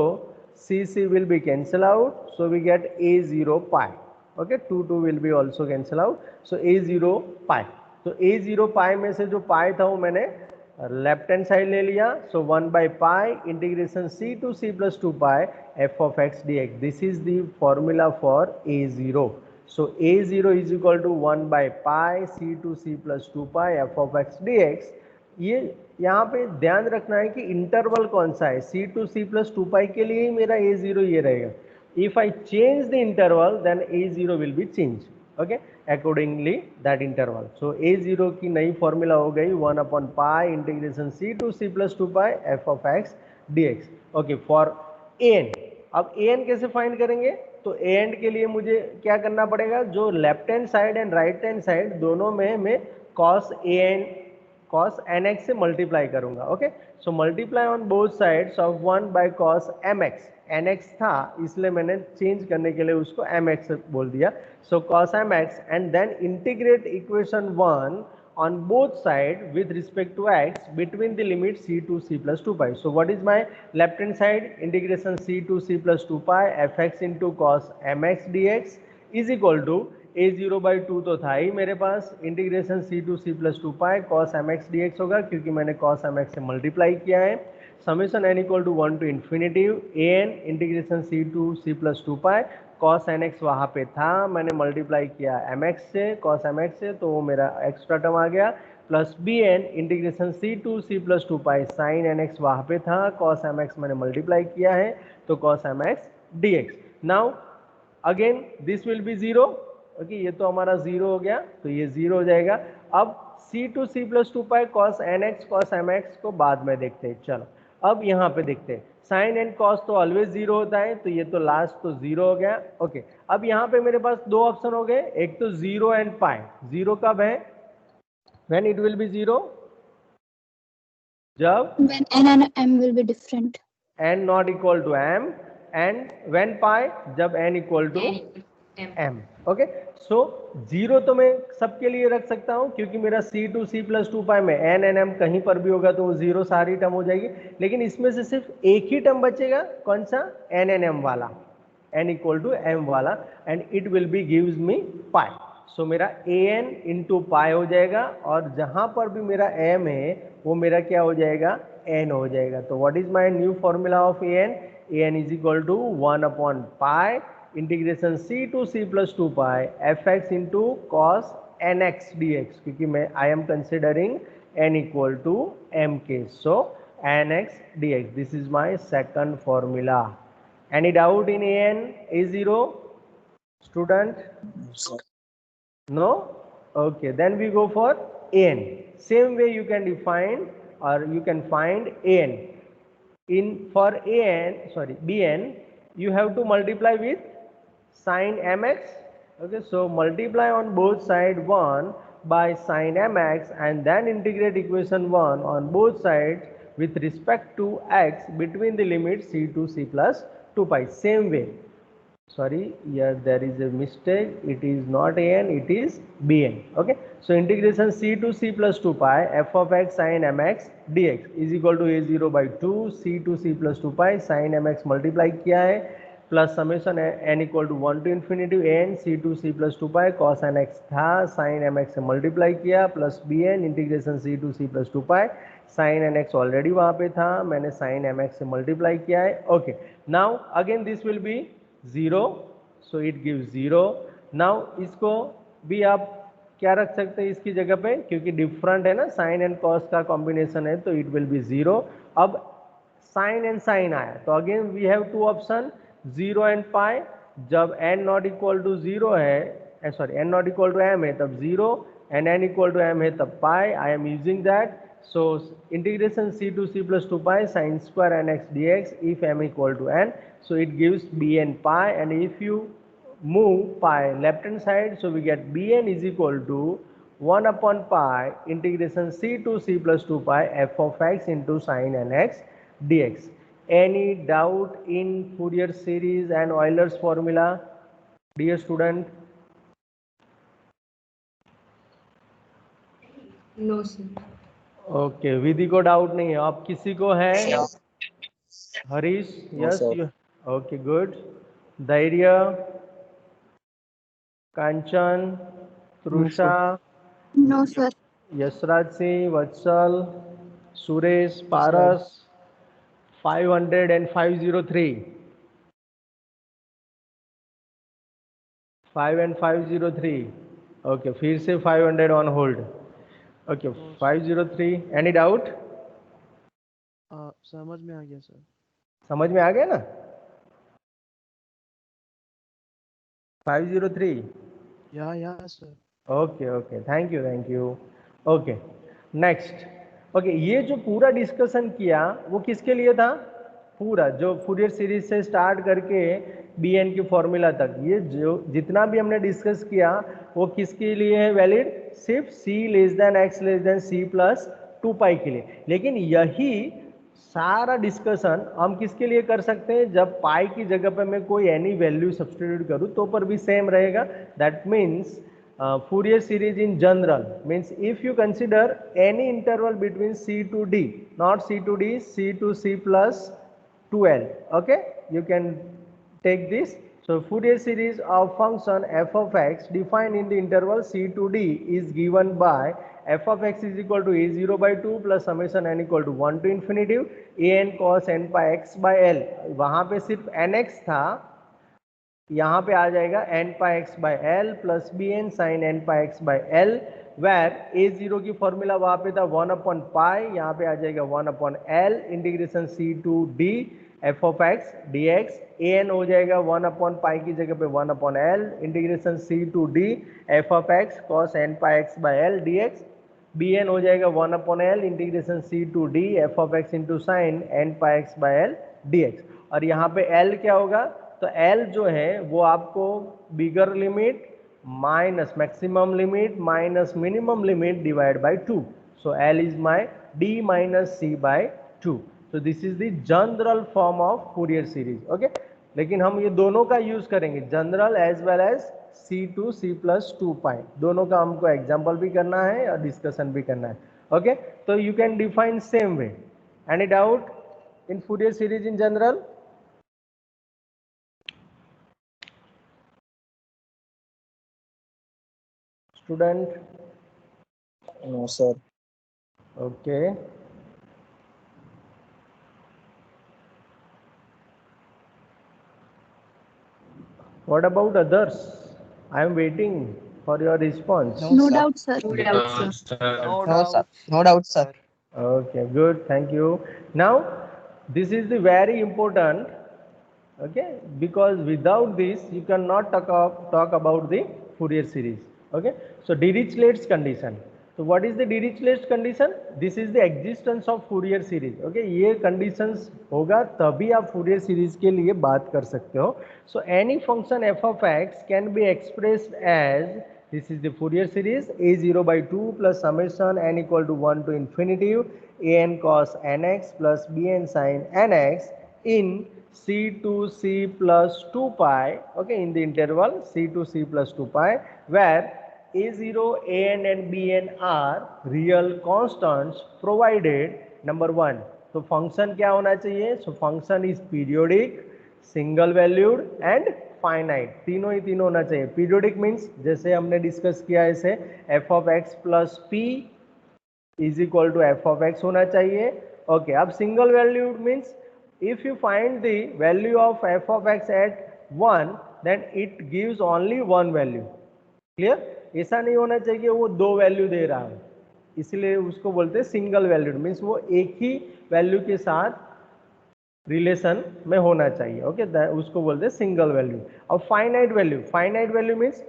c will be cancel out, so we get a0 pi. Okay, 2 will be also cancel out, so a0 pi. तो a0 pi में से जो pi था वो मैंने left hand side ले लिया, सो 1 by pi integration c to c plus 2 pi f of x dx. This is the formula for a0. So a0 is equal to 1 by pi c to c plus 2 pi f of x dx. ये यहाँ पे ध्यान रखना है कि interval कौन सा है, c to c plus 2 pi के लिए ही मेरा a0 ये रहेगा. If I change the interval, then a0 will be changed. Okay, accordingly that interval. So a0 की नई फॉर्मूला हो गई 1 upon pi integration c to c plus 2 pi f of x dx. Okay, for an. अब an कैसे find करेंगे? तो an के लिए मुझे क्या करना पड़ेगा, जो left hand side and right hand side दोनों में मैं cos nx से मल्टीप्लाई करूंगा. Okay, so multiply on both sides of 1 by cos mx. nx था इसलिए मैंने चेंज करने के लिए उसको mx बोल दिया. So cos mx and then integrate equation 1 on both side with respect to x between the limit c to c plus 2 pi. So what is my left hand side? Integration c to c plus 2 pi fx into cos mx dx is equal to a0 by 2 तो था ही मेरे पास, integration c to c plus 2 pi cos mx dx होगा क्योंकि मैंने cos mx से multiply किया है. Summation n equal to 1 to infinity an integration c to c plus 2 pi cos nx वहाँ पे था, मैंने मल्टीप्लाई किया mx से cos mx से, तो वो मेरा एक्स्ट्रा टर्म आ गया, plus bn integration c to c plus 2 pi sin nx वहाँ पे था, cos mx मैंने मल्टीप्लाई किया है तो cos mx dx. Now again this will be 0. Okay, ये तो हमारा 0 हो गया तो ये 0 हो जाएगा. अब c to c plus 2 pi cos nx cos mx को बाद में देखते हैं. चलो अब यहाँ पे देखते हैं, साइन एंड कॉस तो ऑलवेज 0 होता है, तो ये तो लास्ट तो 0 हो गया. ओके, अब यहाँ पे मेरे पास दो ऑप्शन हो गए, एक तो 0 एंड पाई. 0 कब है? व्हेन इट विल बी 0, जब When n and m will be different. n not equal to m, and when pi, जब n equal to m. Okay, so 0 तो मैं सबके लिए रख सकता हूं क्योंकि मेरा c to c plus 2 pi में n and m कहीं पर भी होगा तो वो 0 सारी टर्म हो जाएगी. लेकिन इसमें से सिर्फ एक ही टर्म बचेगा, कौन सा? n and m वाला, n इक्वल टू m वाला, and it will be gives me pi. So मेरा an इंटू पाई हो जाएगा और जहां पर भी मेरा m है वो मेरा क्या हो जाएगा? n हो जाएगा. तो what is my new formula of an? an is equal to 1 upon pi integration c to c plus 2 pi fx into cos nx dx, क्योंकि मैं I am considering n equal to m के. So nx dx, this is my second formula. Any doubt in an? a0 student? No? Okay, then we go for an. Same way you can define और you can find an. in for an, sorry, bn, you have to multiply with sin mx. Okay, so multiply on both side 1 by sin mx and then integrate equation 1 on both sides with respect to x between the limit c to c plus 2 pi. Same way, sorry, here there is a mistake, it is not an, it is bn. Okay, so integration c to c plus 2 pi f of x sin mx dx is equal to a0 by 2 c to c plus 2 pi sin mx multiply किया है, plus summation n equal to 1 to infinity n c to c plus 2 pi cos nx था, sin mx से multiply किया, plus bn integration c to c plus 2 pi sin nx already वहाँ पे था, मैंने sin mx से multiply किया है. Okay, now again this will be 0, so it gives 0. Now इसको भी आप क्या रख सकते हैं इसकी जगह पे, क्योंकि डिफरेंट है ना, साइन एंड कॉस का कॉम्बिनेशन है, तो इट विल बी 0. अब साइन एंड साइन आया तो again we have two option, 0 and pi. जब n नॉट इक्वल टू 0 है, sorry n not equal to m है तब 0, and n equal to m है तब pi. I am using that. So integration c to c plus 2 pi sin square nx dx if m equal to n, so it gives bn pi, and if you move pi left hand side, so we get bn is equal to 1 upon pi integration c to c plus 2 pi f of x into sin nx dx. Any doubt in Fourier series and Euler's formula, dear student? No, sir. Okay, Vidhi को doubt नहीं है. आप किसी को है? Harish? Yes, okay, good. Dhairya, Kanchan, Trisha, No, sir. Yashraj Singh, Vatsal, Suresh, Paras, 500 and 503. 5 and 503. Okay, फिर से 500 on hold. Okay, 503. Any doubt? समझ में आ गया सर. समझ में आ गया ना? 503. Yeah sir. Okay. Thank you. Okay. Next. Okay, ये जो पूरा डिस्कशन किया वो किसके लिए था? पूरा जो फूरियर सीरीज से स्टार्ट करके bn की फॉर्मूला तक, ये जो जितना भी हमने डिस्कस किया वो किसके लिए है वैलिड? सिर्फ c less than x less than c plus 2π के लिए. लेकिन यही सारा डिस्कशन हम किसके लिए कर सकते हैं? जब पाई की जगह पे मैं कोई एनी वैल्यू सब्स्टिट्यूट करूं तो पर भी सेम रहेगा. That means Fourier series in general means if you consider any interval between c to d, not c to d, c to c plus 2l. Okay, you can take this. So Fourier series of function f of x defined in the interval c to d is given by f of x is equal to a0 by 2 plus summation n equal to 1 to infinity an cos n pi x by l. वहां पे सिर्फ nx था, यहाँ पे आ जाएगा n pi x by l plus b n sine n pi x by l, where a zero की फॉर्मूला वहाँ पे था 1 अपॉन पाई, यहाँ पे आ जाएगा 1 upon l integration c to d f of x d x. A n हो जाएगा 1 अपॉन पाई की जगह पे 1 upon l integration c to d f of x cos n pi x by l d x. B n हो जाएगा 1 upon l integration c to d f of x into sine n pi x by l d x. और यहाँ पे L क्या होगा? तो L जो है वो आपको bigger limit minus maximum limit minus minimum limit divide by 2. So L is my D minus C by 2. So this is the general form of Fourier series. Okay, लेकिन हम ये दोनों का यूज करेंगे, general as well as C to C plus 2π. दोनों का हमको example भी करना है और डिस्कशन भी करना है. ओके, तो you can define same way. Any doubt in Fourier series in general? Student? No sir. Okay. What about others? I am waiting for your response. No doubt, sir. No doubt, sir. No doubt, sir. Okay, good. Thank you. Now, this is the very important. Okay, because without this you cannot talk about the Fourier series. Okay, so Dirichlet's condition. So what is the Dirichlet's condition? This is the existence of Fourier series. Okay, ये conditions होगा तभी आप Fourier series के लिए बात कर सकते हो. So any function f of x can be expressed as, this is the Fourier series, a0 by 2 plus summation n equal to 1 to infinity an cos nx plus bn sin nx in c to c plus 2π. Okay, in the interval c to c plus 2π, where a0, an and bn are real constants provided number 1. तो function क्या होना चाहिए? So function is periodic, single valued and finite. तीनों ही तीनों होना चाहिए. Periodic means जैसे हमने डिस्कस किया ऐसे f of x plus p is equal to f of x होना चाहिए. ओके, अब single valued means if you find the value of f of x at 1 then it gives only one value. Clear? ऐसा नहीं होना चाहिए कि वो दो वैल्यू दे रहा है, इसलिए उसको बोलते हैं सिंगल वैल्यूड. मीन्स वो एक ही वैल्यू के साथ रिलेशन में होना चाहिए. ओके, उसको बोलते हैं सिंगल वैल्यू. और फाइनाइट वैल्यू मीन्स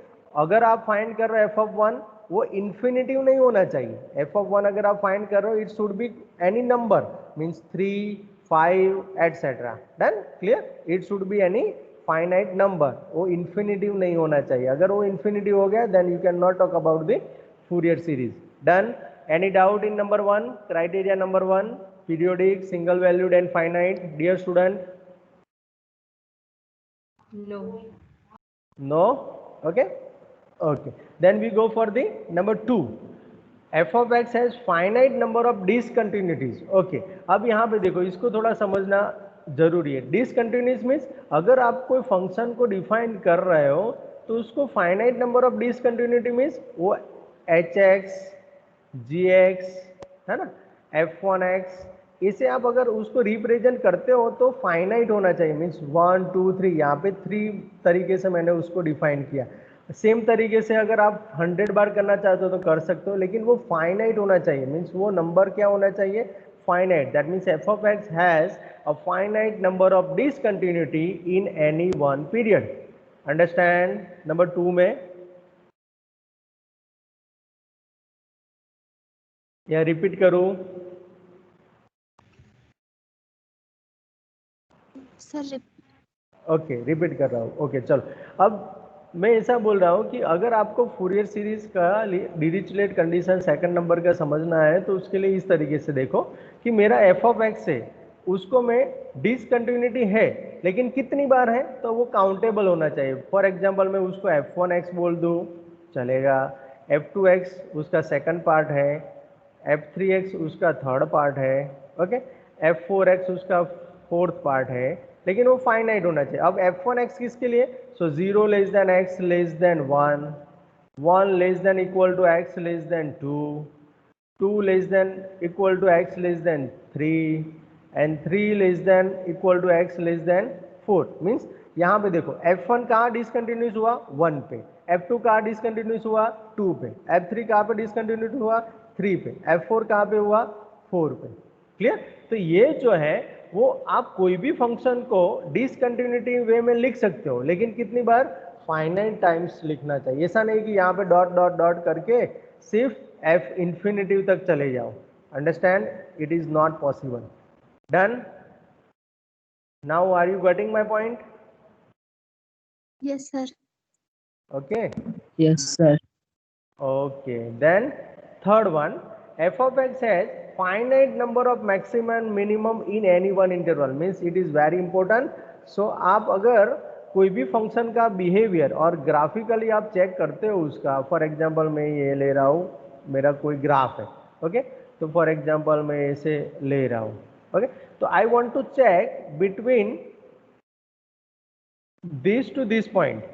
अगर आप फाइंड कर रहे हो f of 1 वो इन्फिनिटिव नहीं होना चाहिए. f of 1 अगर आप फाइंड कर रहे हो it should be any number, means 3, 5 etc. Done? Clear? It should be any finite number, वो इन्फिनिटिव नहीं होना चाहिए. अगर वो इन्फिनिटिव हो गया then you can not talk about the Fourier series. Done? Any doubt in number 1? Criteria number 1, periodic, single valued and finite. Dear student? No. No? Okay. Okay, then we go for the number 2. f of x has finite number of discontinuities. Okay, अब यहाँ पे देखो, इसको थोड़ा समझना जरूरी है. Discontinuous means अगर आप कोई फंक्शन को डिफाइन कर रहे हो तो उसको finite number of discontinuity means वो एच एक्स जी एक्स है ना, f1x, इसे आप अगर उसको रिप्रेजेंट करते हो तो फाइनाइट होना चाहिए, मीन्स 1 2 3, यहाँ पे 3 तरीके से मैंने उसको डिफाइन किया। सेम तरीके से अगर आप 100 बार करना चाहते हो तो कर सकते हो, लेकिन वो फाइनाइट होना चाहिए, मीन्स वो नंबर क्या होना चाहिए, finite. That means F of x has a finite number of discontinuity in any one period. Understand? Number 2 में या रिपीट करूं? सर ओके, रिपीट कर रहा हूँ। ओके चलो, अब मैं ऐसा बोल रहा हूँ कि अगर आपको फूरियर सीरीज का डिरिचलेट कंडीशन सेकंड नंबर का समझना है तो उसके लिए इस तरीके से देखो कि मेरा एफ ऑफ एक्स है, उसको में डिसकंटिन्यूटी है लेकिन कितनी बार है, तो वो काउंटेबल होना चाहिए। फॉर एग्जांपल मैं उसको f1x बोल दूँ चलेगा, f2x उसका सेकंड पार्ट है, f3x उसका थर्ड पार्ट है, ओके, f4x उसका फोर्थ पार्ट है, लेकिन वो फाइनाइट होना चाहिए। अब f1x किसके लिए? So 0 less than x less than 1, 1 less than equal to x less than 2, 2 less than equal to x less than 3 and 3 less than equal to x less than 4। Means यहाँ पे देखो f1 कहाँ discontinuous हुआ? 1 पे, f2 कहाँ discontinuous हुआ? 2 पे, f3 कहाँ पे डिसकंटिन्यूस हुआ? 3 पे, f4 कहाँ पे हुआ? 4 पे। क्लियर? तो ये जो है वो आप कोई भी फंक्शन को डिसकंटिन्यूटी वे में लिख सकते हो, लेकिन कितनी बार? फाइनाइट टाइम्स लिखना चाहिए। ऐसा नहीं कि यहाँ पे डॉट डॉट डॉट करके सिर्फ f इंफिनिटी तक चले जाओ। Understand? It is not possible. Done? Now are you getting my point? yes sir. Okay Yes, sir. okay, then third one, f of x has finite number of maximum and minimum in any one interval, means it is very important. So आप अगर कोई भी function का behaviour और graphically आप check करते हो उसका, फॉर एग्जांपल मैं ये ले रहा हूँ, मेरा कोई ग्राफ है, ओके, तो फॉर एग्जांपल मैं इसे ले रहा हूँ, ओके, तो I want to check between this to this point,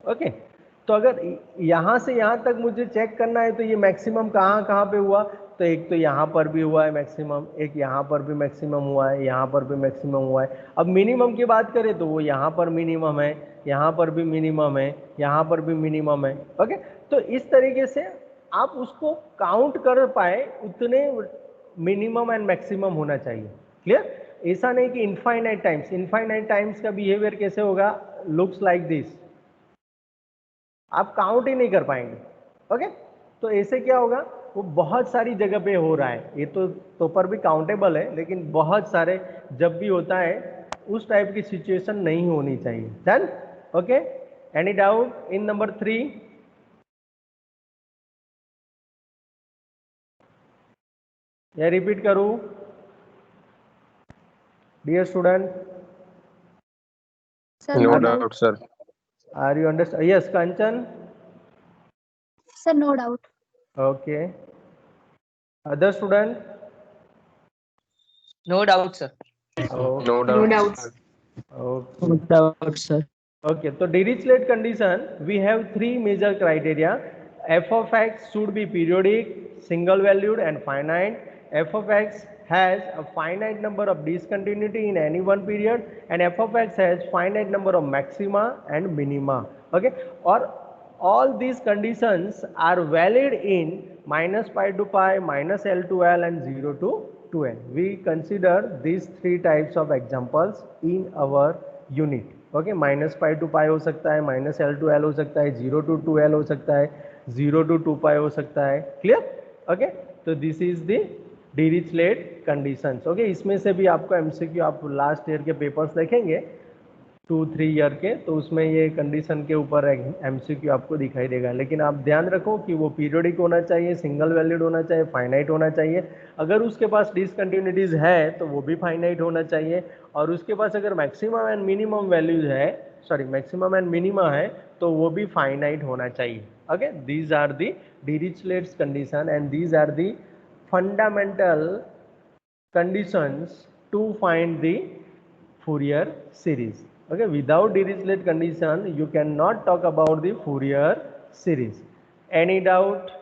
okay, तो अगर यहां से यहां तक मुझे चेक करना है तो ये मैक्सिमम कहां कहां पे हुआ, तो एक तो यहां पर भी हुआ है मैक्सिमम, एक यहां पर भी मैक्सिमम हुआ है, यहां पर भी मैक्सिमम हुआ है। अब मिनिमम की बात करें तो वो यहां पर मिनिमम है, यहां पर भी मिनिमम है, यहां पर भी मिनिमम है, ओके। तो इस तरीके से आप उसको काउंट कर पाए उतने मिनिमम एंड मैक्सिमम होना चाहिए। क्लियर? ऐसा नहीं कि इनफाइनाइट टाइम्स, इनफाइनाइट टाइम्स का बिहेवियर कैसे होगा? लुक्स लाइक दिस, आप काउंट ही नहीं कर पाएंगे, ओके। तो ऐसे क्या होगा? वो बहुत सारी जगह पे हो रहा है, ये तो पर भी काउंटेबल है, लेकिन बहुत सारे जब भी होता है उस टाइप की सिचुएशन नहीं होनी चाहिए। Done? Okay, any doubt in number 3? या रिपीट करूं dear student? Sir, No no doubt, doubt. sir. Are you understand? Yes Kanchan? Sir, no doubt. Okay, other student? No doubt, sir. No No doubt. doubts. ओके, No doubt, sir. okay, so Dirichlet condition, we have three major criteria. F of x should be periodic, single valued and finite. F of x has a finite number of discontinuity in any one period, and f of x has finite number of maxima and minima. Okay, or all these conditions are valid in minus pi to pi, minus L to L and 0 to 2L. We consider these three types of examples in our unit. Okay, minus pi to pi हो सकता है, minus L two L हो सकता है, 0 to 2L हो सकता है, 0 to 2 पाई हो सकता है। क्लियर? ओके, तो this is the Dirichlet conditions. Okay, इसमें से भी आपको एमसीक्यू आप लास्ट ईयर के पेपर्स देखेंगे 2-3 ईयर के, तो उसमें ये कंडीशन के ऊपर एमसीक्यू आपको दिखाई देगा। लेकिन आप ध्यान रखो कि वो पीरियोडिक होना चाहिए, सिंगल वैल्यूड होना चाहिए, फाइनाइट होना चाहिए। अगर उसके पास डिसकंटिन्यूटीज है तो वो भी फाइनाइट होना चाहिए, और उसके पास अगर मैक्सिमम एंड मिनिमम वैल्यूज है, सॉरी मैक्सिमम एंड मिनिमा है, तो वो भी फाइनाइट होना चाहिए। Okay, these are the Dirichlet's condition and these are the fundamental conditions to find the Fourier series. Okay, without Dirichlet condition you cannot talk about the Fourier series. Any doubt?